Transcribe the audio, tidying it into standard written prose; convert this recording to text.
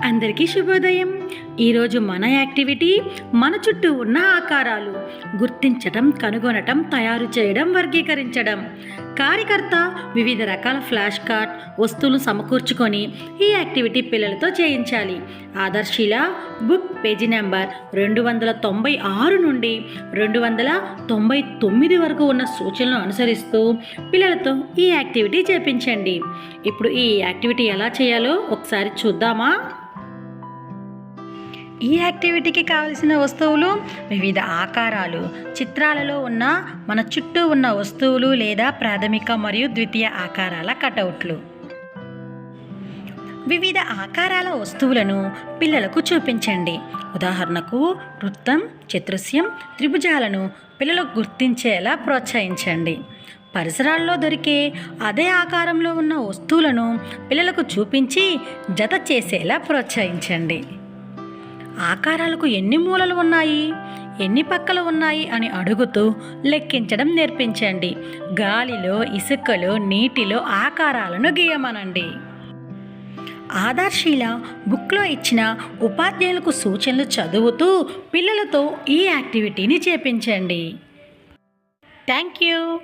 అందరికీ శుభోదయం. ఈరోజు మన యాక్టివిటీ మన చుట్టూ ఉన్న ఆకారాలు గుర్తించటం, కనుగొనటం, తయారు చేయడం, వర్గీకరించడం. కార్యకర్త వివిధ రకాల ఫ్లాష్ కార్డ్ వస్తువులు సమకూర్చుకొని ఈ యాక్టివిటీ పిల్లలతో చేయించాలి. ఆదర్శిలా బుక్ పేజీ నెంబర్ 296 నుండి 299 వరకు ఉన్న సూచనలను అనుసరిస్తూ పిల్లలతో ఈ యాక్టివిటీ చేయించండి. ఇప్పుడు ఈ యాక్టివిటీ ఎలా చేయాలో ఒకసారి చూద్దామా? ఈ యాక్టివిటీకి కావలసిన వస్తువులు వివిధ ఆకారాలు, చిత్రాలలో ఉన్న మన చుట్టూ ఉన్న వస్తువులు లేదా ప్రాథమిక మరియు ద్వితీయ ఆకారాల కటౌట్లు. వివిధ ఆకారాల వస్తువులను పిల్లలకు చూపించండి. ఉదాహరణకు వృత్తం, చతురస్రం, త్రిభుజాలను పిల్లలకు గుర్తించేలా ప్రోత్సహించండి. పరిసరాల్లో దొరికే అదే ఆకారంలో ఉన్న వస్తువులను పిల్లలకు చూపించి జత చేసేలా ప్రోత్సహించండి. ఆకారాలకు ఎన్ని మూలలు ఉన్నాయి, ఎన్ని పక్కలు ఉన్నాయి అని అడుగుతూ లెక్కించడం నేర్పించండి. గాలిలో, ఇసుకలో, నీటిలో ఆకారాలను గీయమనండి. ఆదర్శిలా బుక్లో ఇచ్చిన ఉపాధ్యాయులకు సూచనలు చదువుతూ పిల్లలతో ఈ యాక్టివిటీని చేపించండి. Thank you.